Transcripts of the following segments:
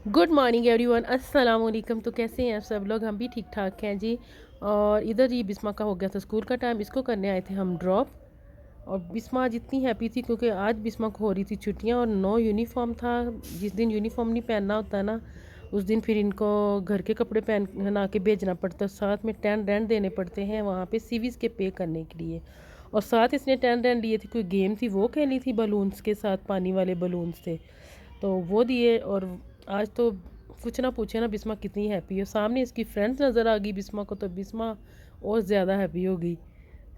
Good morning everyone, अस्सलाम वालेकुम। तो कैसे हैं आप सब लोग? हम भी ठीक ठाक हैं जी। और इधर ये बिस्मा का हो गया था स्कूल का टाइम, इसको करने आए थे हम ड्रॉप। और बिस्मा आज इतनी हैप्पी थी क्योंकि आज बिस्मा को हो रही थी छुट्टियां और नो यूनिफॉर्म था। जिस दिन यूनिफॉर्म नहीं पहनना होता ना, उस दिन फिर इनको घर के कपड़े पहना के भेजना पड़ता है। साथ में 10 रेंट देने पड़ते हैं वहाँ पे सीवीज के पे करने के लिए। और साथ इसने 10 रेंट लिए थे, कोई गेम थी वो खेली थी बलून्स के साथ, पानी वाले बलून्स थे तो वो दिए। और आज तो कुछ ना पूछे ना बिस्मा कितनी हैप्पी है। सामने इसकी फ्रेंड्स नज़र आ गई बिस्मा को तो बिस्मा और ज़्यादा हैप्पी हो गई।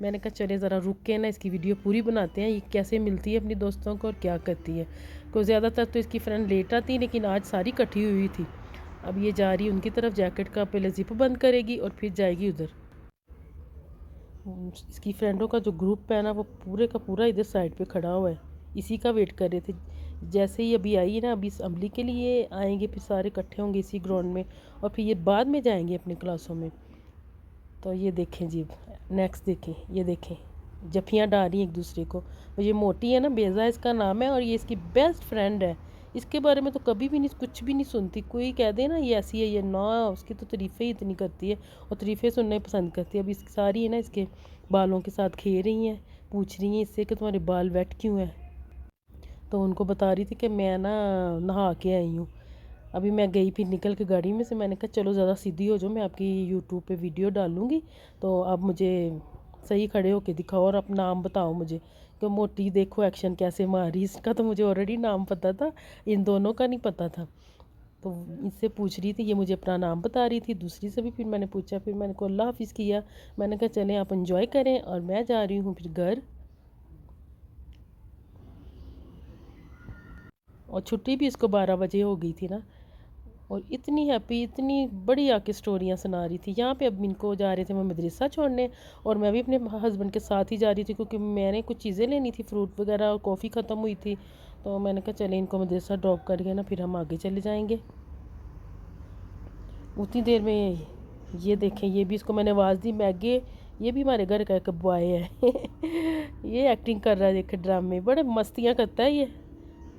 मैंने कहा चले ज़रा रुक के ना इसकी वीडियो पूरी बनाते हैं, ये कैसे मिलती है अपनी दोस्तों को और क्या करती है। को ज़्यादातर तो इसकी फ्रेंड लेट आती, लेकिन आज सारी इकट्ठी हुई थी। अब ये जा रही उनकी तरफ, जैकेट का पहले जिप बंद करेगी और फिर जाएगी उधर। इसकी फ्रेंडों का जो ग्रुप है ना, वो पूरे का पूरा इधर साइड पे खड़ा हुआ है, इसी का वेट कर रहे थे। जैसे ही अभी आई है ना, अभी असेंबली के लिए आएंगे, फिर सारे इकट्ठे होंगे इसी ग्राउंड में और फिर ये बाद में जाएंगे अपनी क्लासों में। तो ये देखें जी, नेक्स्ट देखें, ये देखें जफियाँ डाल रही हैं एक दूसरे को। और ये मोटी है ना, बेजा इसका नाम है और ये इसकी बेस्ट फ्रेंड है। इसके बारे में तो कभी भी नहीं, कुछ भी नहीं सुनती। कोई कह दे ना ये ऐसी है ये ना, उसकी तो तारीफ़ें ही इतनी करती है और तारीफ़ें सुनना ही पसंद करती है। अभी सारी है ना इसके बालों के साथ खेल रही हैं, पूछ रही हैं इससे कि तुम्हारे बाल वेट क्यों हैं। तो उनको बता रही थी कि मैं ना नहा के आई हूँ। अभी मैं गई फिर निकल के गाड़ी में से, मैंने कहा चलो ज़्यादा सीधी हो जाओ, मैं आपकी यूट्यूब पे वीडियो डालूँगी तो आप मुझे सही खड़े होके दिखाओ और अपना नाम बताओ मुझे कि मोटी देखो एक्शन कैसे मारी। इसका तो मुझे ऑलरेडी नाम पता था, इन दोनों का नहीं पता था। तो इससे पूछ रही थी, ये मुझे अपना नाम बता रही थी। दूसरी से भी फिर मैंने पूछा, फिर मैंने को अल्लाह हाफिज़ किया। मैंने कहा चलें आप इंजॉय करें और मैं जा रही हूँ फिर घर। और छुट्टी भी इसको 12 बजे हो गई थी ना। और इतनी हैप्पी, इतनी बड़ी आके स्टोरियाँ सुना रही थी। यहाँ पे अब इनको जा रहे थे मैं मदरसा छोड़ने और मैं भी अपने हस्बैंड के साथ ही जा रही थी क्योंकि मैंने कुछ चीज़ें लेनी थी, फ्रूट वगैरह, और कॉफ़ी ख़त्म हुई थी। तो मैंने कहा चले इनको मदरसा ड्रॉप करके ना फिर हम आगे चले जाएंगे। उतनी देर में ये देखें, ये भी इसको मैंने आवाज़ दी मैगे। ये भी हमारे घर का एक बॉय है ये एक्टिंग कर रहा है, देखे ड्रामे बड़े मस्तियाँ करता है ये।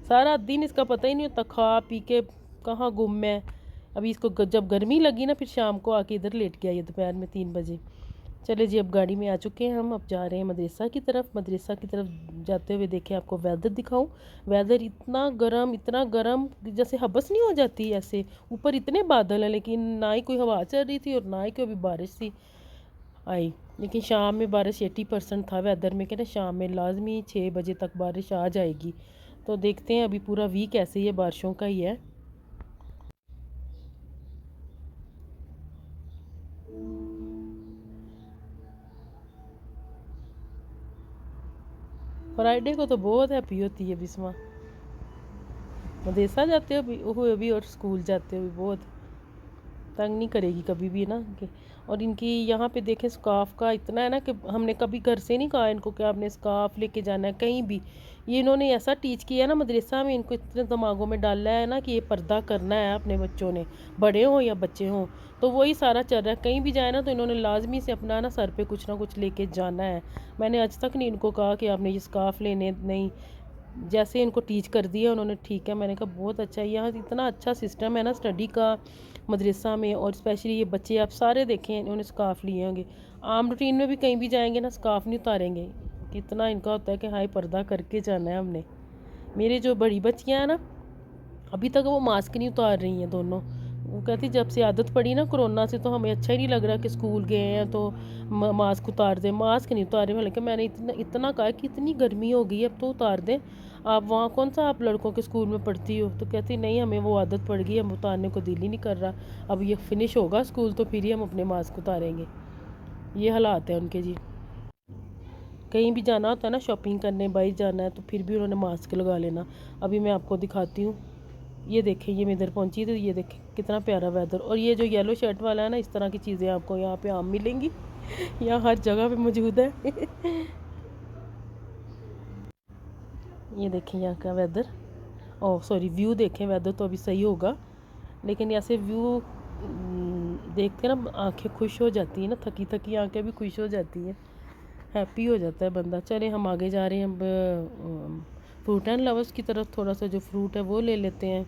सारा दिन इसका पता ही नहीं होता खा पी के कहाँ गुम है। अभी इसको जब गर्मी लगी ना, फिर शाम को आके इधर लेट गया ये दोपहर में 3 बजे। चले जी, अब गाड़ी में आ चुके हैं हम, अब जा रहे हैं मदरसा की तरफ। मदरसा की तरफ जाते हुए देखें आपको वेदर दिखाऊं। वेदर इतना गर्म, इतना गर्म, जैसे हबस नहीं हो जाती ऐसे। ऊपर इतने बादल हैं लेकिन ना ही कोई हवा चल रही थी और ना ही कोई अभी बारिश सी आई। लेकिन शाम में बारिश 80% था वेदर में, कहते शाम में लाजमी 6 बजे तक बारिश आ जाएगी। तो देखते हैं, अभी पूरा वीक ऐसे ही है, बारिशों का ही है। फ्राइडे को तो बहुत हैप्पी होती है बिस्मा। मदेसा जाते हुए भी और स्कूल जाते हुए बहुत तंग नहीं करेगी कभी भी ना और इनकी यहाँ पे देखें स्कार्फ का इतना है ना कि हमने कभी घर से नहीं कहा इनको कि आपने स्कार्फ लेके जाना है कहीं भी। ये इन्होंने ऐसा टीच किया है ना मदरसा में, इनको इतने दिमागों में डाला है ना कि ये पर्दा करना है अपने बच्चों ने, बड़े हों या बच्चे हों। तो वही सारा चल रहा है, कहीं भी जाए ना तो इन्होंने लाजमी से अपना ना सर पे कुछ ना कुछ लेके जाना है। मैंने आज तक नहीं इनको कहा कि आपने ये स्कार्फ लेने नहीं, जैसे इनको टीच कर दिया उन्होंने, ठीक है। मैंने कहा बहुत अच्छा है, यहाँ इतना अच्छा सिस्टम है ना स्टडी का मदरसा में। और स्पेशली ये बच्चे आप सारे देखें इन्होंने स्कार्फ लिए होंगे। आम रूटीन में भी कहीं भी जाएंगे ना स्कार्फ नहीं उतारेंगे। कितना इनका होता है कि हाई पर्दा करके जाना है हमने। मेरी जो बड़ी बच्चियाँ हैं ना, अभी तक वो मास्क नहीं उतार रही हैं दोनों। वो कहती जब से आदत पड़ी ना कोरोना से, तो हमें अच्छा ही नहीं लग रहा कि स्कूल गए हैं तो मास्क उतार दें। मास्क नहीं उतार रहे, हालांकि मैंने इतना इतना कहा कि इतनी गर्मी हो गई अब तो उतार दें। आप वहाँ कौन सा आप लड़कों के स्कूल में पढ़ती हो? तो कहती नहीं हमें वो आदत पड़ गई, हम उतारने को दिल ही नहीं कर रहा। अब ये फिनिश होगा स्कूल तो फिर ही हम अपने मास्क उतारेंगे। ये हालात है उनके जी। कहीं भी जाना होता है ना, शॉपिंग करने बाहर जाना है, तो फिर भी उन्होंने मास्क लगा लेना। अभी मैं आपको दिखाती हूँ, ये देखें, ये मैं इधर पहुंची तो ये देखें कितना प्यारा वेदर। और ये जो येलो शर्ट वाला है ना, इस तरह की चीज़ें आपको यहाँ पे आम मिलेंगी यहाँ हर जगह पे मौजूद है ये देखें यहाँ का वेदर, ओह सॉरी व्यू देखें, वेदर तो अभी सही होगा लेकिन ऐसे व्यू देख के ना आंखें खुश हो जाती हैं ना, थकी थकी आंखें भी खुश हो जाती हैं, हैप्पी हो जाता है बंदा। चले हम आगे जा रहे हैं अब फ्रूट एंड लवर्स की तरफ, थोड़ा सा जो फ्रूट है वो ले लेते हैं।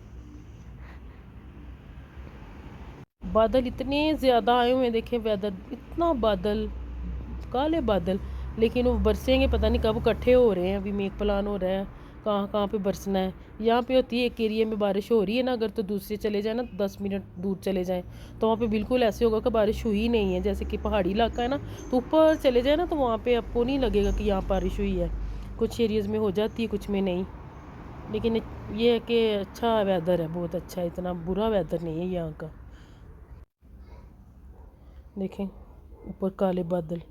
बादल इतने ज़्यादा आए हुए हैं, देखें वेदर इतना बादल, काले बादल, लेकिन वो बरसेंगे पता नहीं कब इकट्ठे हो रहे हैं। अभी मेक प्लान हो रहा है कहाँ कहाँ पे बरसना है। यहाँ पे होती है एक एरिया में बारिश हो रही है ना, अगर तो दूसरे चले जाए ना, 10 मिनट दूर चले जाएं तो वहाँ पे बिल्कुल ऐसे होगा कि बारिश हुई नहीं है। जैसे कि पहाड़ी इलाका है ना, तो ऊपर चले जाए ना तो वहाँ पे आपको नहीं लगेगा कि यहाँ बारिश हुई है। कुछ एरियाज़ में हो जाती है, कुछ में नहीं। लेकिन ये है कि अच्छा वेदर है, बहुत अच्छा है, इतना बुरा वेदर नहीं है यहाँ का। देखें ऊपर काले बादल।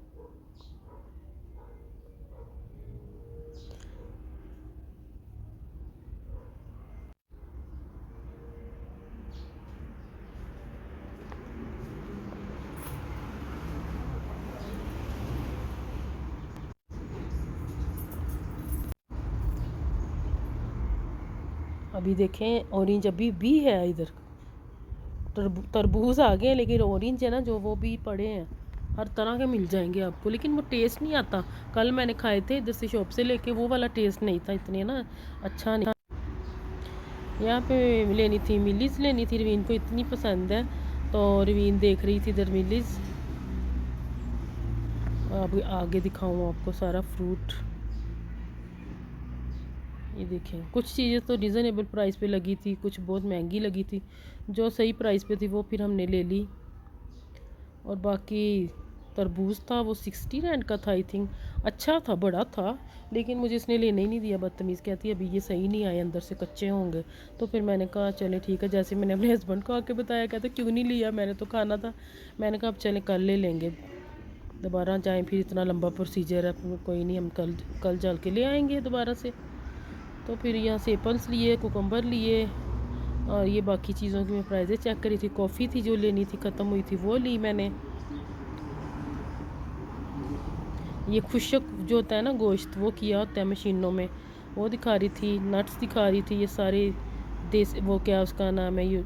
अभी देखें ऑरेंज अभी भी है इधर, तरबूज आ गए हैं, लेकिन ऑरेंज है ना जो, वो भी पड़े हैं। हर तरह के मिल जाएंगे आपको, लेकिन वो टेस्ट नहीं आता। कल मैंने खाए थे इधर से शॉप से लेके, वो वाला टेस्ट नहीं था, इतने ना अच्छा नहीं। यहाँ पे लेनी थी मिलीज, लेनी थी, रवीन को इतनी पसंद है तो रवीन देख रही थी इधर मिलीज। अब आगे दिखाऊँ आपको सारा फ्रूट। ये देखें कुछ चीज़ें तो रिज़नेबल प्राइस पे लगी थी, कुछ बहुत महंगी लगी थी। जो सही प्राइस पे थी वो फिर हमने ले ली। और बाकी तरबूज था वो 60 रैंड का था आई थिंक, अच्छा था, बड़ा था, लेकिन मुझे इसने लेने ही नहीं दिया। बदतमीज़ कहती है अभी ये सही नहीं आए, अंदर से कच्चे होंगे। तो फिर मैंने कहा चले ठीक है, जैसे मैंने अपने हस्बैंड को आके बताया, कहते क्यों नहीं लिया, मैंने तो खाना था। मैंने कहा अब चले कल ले लेंगे, दोबारा जाएँ फिर इतना लंबा प्रोसीजर है, कोई नहीं, हम कल कल चल के ले आएँगे दोबारा से। तो फिर यहाँ से एप्पल्स लिए, कुकम्बर लिए, और ये बाकी चीज़ों की मैं प्राइजें चेक करी थी। कॉफ़ी थी जो लेनी थी, ख़त्म हुई थी, वो ली मैंने। ये खुशक जो होता है ना गोश्त, वो किया होता है मशीनों में, वो दिखा रही थी। नट्स दिखा रही थी, ये सारे देसी, वो क्या उसका नाम है, ये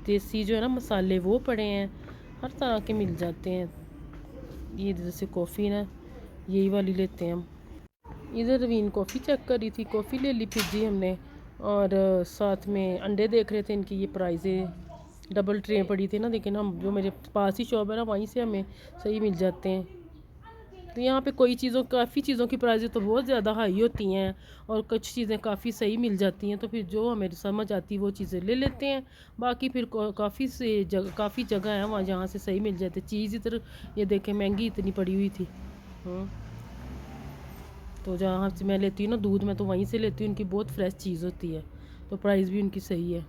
देसी जो है ना मसाले, वो पड़े हैं, हर तरह के मिल जाते हैं। ये जैसे कॉफ़ी ना, यही वाली लेते हैं हम। इधर रवीन कॉफ़ी चेक कर रही थी, कॉफ़ी ले ली फिर जी हमने। और साथ में अंडे देख रहे थे, इनकी ये प्राइजें डबल ट्रे पड़ी थी ना, लेकिन हम जो मेरे पास ही शॉप है ना, वहीं से हमें सही मिल जाते हैं। तो यहाँ पे कोई चीज़ों, काफ़ी चीज़ों की प्राइजें तो बहुत ज़्यादा हाई होती हैं, और कुछ चीज़ें काफ़ी सही मिल जाती हैं। तो फिर जो हमें समझ आती है वो चीज़ें ले लेते हैं। बाकी फिर काफ़ी जगह है वहाँ जहाँ से सही मिल जाती है चीज़। इधर ये देखें महंगी इतनी पड़ी हुई थी। तो जहाँ से मैं लेती हूँ ना दूध, मैं तो वहीं से लेती हूँ, उनकी बहुत फ्रेश चीज़ होती है, तो प्राइस भी उनकी सही है।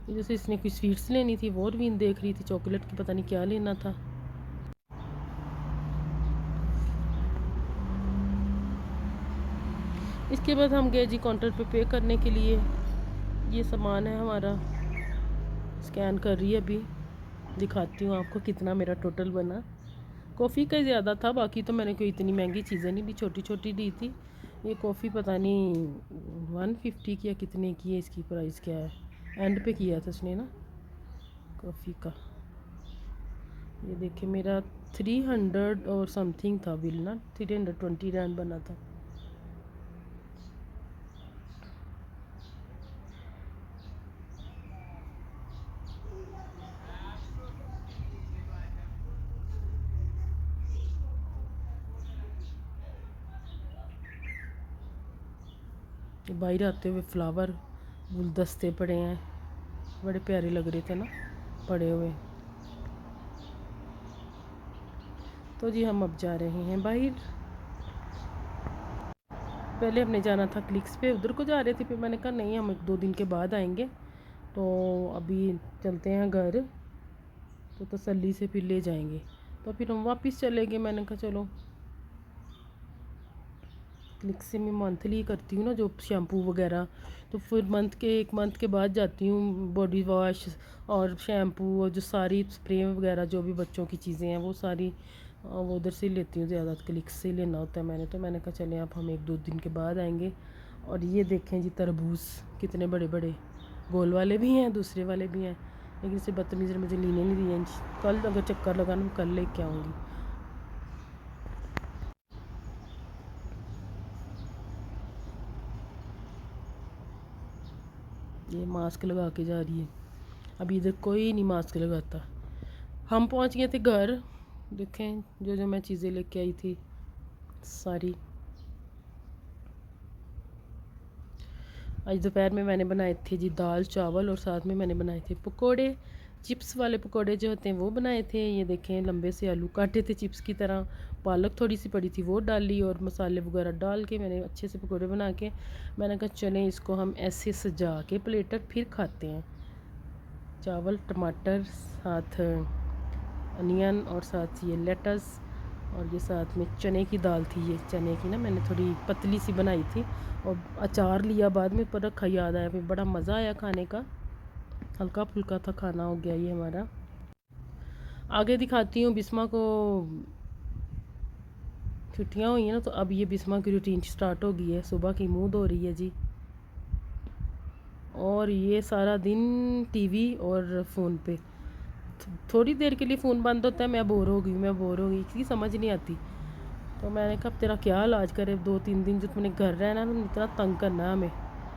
जैसे इसने कुछ स्वीट्स लेनी थी, वो रवीन देख रही थी, चॉकलेट की, पता नहीं क्या लेना था। इसके बाद हम गए जी काउंटर पे करने के लिए। ये सामान है हमारा, स्कैन कर रही है अभी, दिखाती हूँ आपको कितना मेरा टोटल बना। कॉफ़ी का ही ज़्यादा था, बाकी तो मैंने कोई इतनी महंगी चीज़ें नहीं ली, छोटी छोटी ली थी। ये कॉफ़ी पता नहीं 150 की या कितने की है, इसकी प्राइस क्या है, एंड पे किया था उसने ना कॉफ़ी का। ये देखिए मेरा 300 और समथिंग था बिल ना, 320 रैंड बना था। बाहर आते हुए फ्लावर गुलदस्ते पड़े हैं, बड़े प्यारे लग रहे थे ना पड़े हुए। तो जी हम अब जा रहे हैं बाहर। पहले हमने जाना था क्लिक्स पे, उधर को जा रहे थे, फिर मैंने कहा नहीं हम 1-2 दिन के बाद आएंगे, तो अभी चलते हैं घर, तो तसल्ली से फिर ले जाएंगे। तो फिर हम वापस चले गए। मैंने कहा चलो, क्लिक्स से मैं मंथली करती हूँ ना जो शैम्पू वगैरह, तो फिर एक मंथ के बाद जाती हूँ। बॉडी वॉश और शैम्पू और जो सारी स्प्रे वगैरह जो भी बच्चों की चीज़ें हैं वो सारी वो उधर से लेती हूँ, ज़्यादा क्लिक्स से लेना होता है मैंने। तो मैंने कहा चलें आप हम 1-2 दिन के बाद आएंगे। और ये देखें जी तरबूज कितने बड़े बड़े, गोल वाले भी हैं दूसरे वाले भी हैं, लेकिन इसे बदतमीज़ ने मुझे लेने नहीं दिए। कल अगर चक्कर लगाना मैं कल लेके आऊँगी। ये मास्क लगा के जा रही है। अभी इधर कोई नहीं मास्क लगाता। हम पहुंच गए थे घर। देखें जो जो मैं चीज़ें लेके आई थी सारी। आज दोपहर में मैंने बनाए थे जी दाल चावल, और साथ में मैंने बनाए थे पकोड़े। चिप्स वाले पकोड़े जो होते हैं वो बनाए थे। ये देखें लंबे से आलू काटे थे चिप्स की तरह, पालक थोड़ी सी पड़ी थी वो डाली, और मसाले वगैरह डाल के मैंने अच्छे से पकोड़े बना के मैंने कहा चलें इसको हम ऐसे सजा के प्लेटर फिर खाते हैं। चावल टमाटर साथ अनियन और साथ ये लेटस, और ये साथ में चने की दाल थी। ये चने की ना मैंने थोड़ी पतली सी बनाई थी, और अचार लिया बाद में, पर रखा याद आया, फिर बड़ा मज़ा आया खाने का। हल्का फुल्का था खाना हो गया ये हमारा। आगे दिखाती हूँ बिस्मा को। छुट्टियाँ हुई हैं ना, तो अब ये बिस्मा की रूटीन स्टार्ट हो गई है। सुबह की मुँह धो रही है जी, और ये सारा दिन टीवी और फ़ोन पे। थोड़ी देर के लिए फ़ोन बंद होता है, मैं बोर हो गई, किसी समझ नहीं आती। तो मैंने कहा तेरा क्या इलाज करे, 2-3 दिन जो तुमने घर रहना ना, इतना तंग करना है हमें।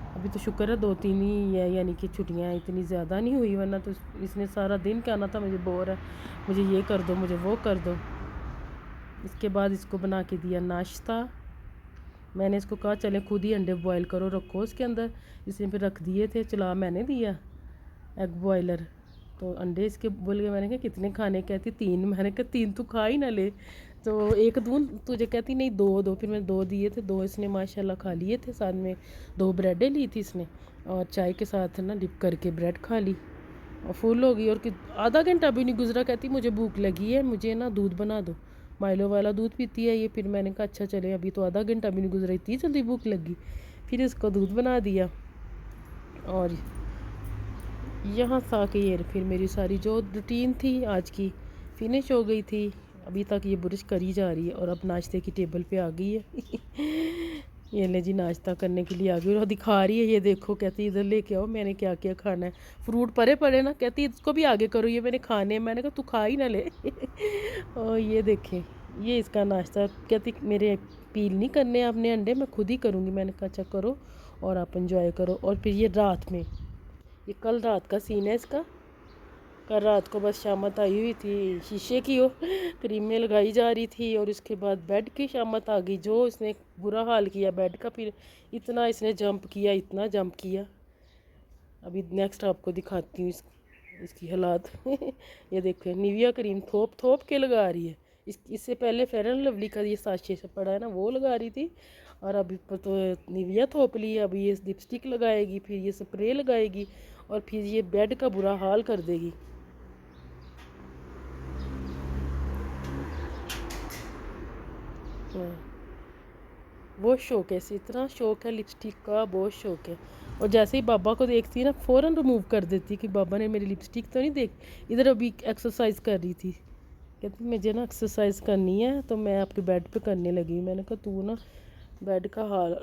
अभी तो शुक्र है 2-3 ही है, यानी कि छुट्टियाँ इतनी ज़्यादा नहीं हुई, वरना तो इसने सारा दिन कहना था मुझे बोर है, मुझे ये कर दो, मुझे वो कर दो। इसके बाद इसको बना के दिया नाश्ता। मैंने इसको कहा चले खुद ही अंडे बॉयल करो, रखो उसके अंदर। इसने फिर रख दिए थे, चला मैंने दिया एग बॉयलर। तो अंडे इसके बोल के मैंने कहा कितने खाने, कहती 3। मैंने कहा 3 तो खा ही ना ले, तो 1 दूँ तुझे, कहती नहीं 2 दो। फिर मैंने 2 दिए थे, 2 इसने माशाल्लाह खा लिए थे। साथ में 2 ब्रेडें ली थी इसने, और चाय के साथ ना डिप करके ब्रेड खा ली, और फुल हो गई। और कि आधा घंटा भी नहीं गुजरा, कहती मुझे भूख लगी है, मुझे ना दूध बना दो। माइलो वाला दूध पीती है ये। फिर मैंने कहा अच्छा चले, अभी तो आधा घंटा भी नहीं गुजरा, इतनी जल्दी भूख लगी। फिर इसको दूध बना दिया, और यहाँ से आके ये फिर मेरी सारी जो रूटीन थी आज की फिनिश हो गई थी। अभी तक ये बुरश करी जा रही है, और अब नाश्ते की टेबल पे आ गई है। ये ले जी नाश्ता करने के लिए आ गई, और दिखा रही है ये देखो, कहती इधर लेके आओ मैंने क्या क्या खाना है। फ्रूट पड़े पड़े ना, कहती इसको भी आगे करो, ये मैंने खाने। मैंने कहा तू खा ही ना ले। और ये देखें ये इसका नाश्ता, कहती मेरे पील नहीं करने अपने अंडे, मैं खुद ही करूँगी। मैंने कहा अच्छा करो और आप इंजॉय करो। और फिर ये रात में, ये कल रात का सीन है इसका। कल रात को बस शामत आई हुई थी, शीशे की ओर क्रीमें लगाई जा रही थी, और उसके बाद बेड की शामत आ गई, जो इसने बुरा हाल किया बेड का। फिर इतना इसने जंप किया, इतना जंप किया। अभी नेक्स्ट आपको दिखाती हूँ इसकी हालात। ये देखो निविया क्रीम थोप थोप के लगा रही है। इससे पहले फेयर एंड लवली का ये साशे से पड़ा है ना, वो लगा रही थी, और अभी तो निविया थोप ली है। अभी ये लिपस्टिक लगाएगी, फिर ये स्प्रे लगाएगी, और फिर ये बेड का बुरा हाल कर देगी। बहुत शौक है इसे, इतना शौक है लिपस्टिक का, बहुत शौक है। और जैसे ही बाबा को देखती है ना, फ़ौरन रिमूव कर देती कि बाबा ने मेरी लिपस्टिक तो नहीं देख। इधर अभी एक्सरसाइज कर रही थी, कहती मुझे ना एक्सरसाइज करनी है, तो मैं आपके बेड पे करने लगी। मैंने कहा तू ना बेड का हाल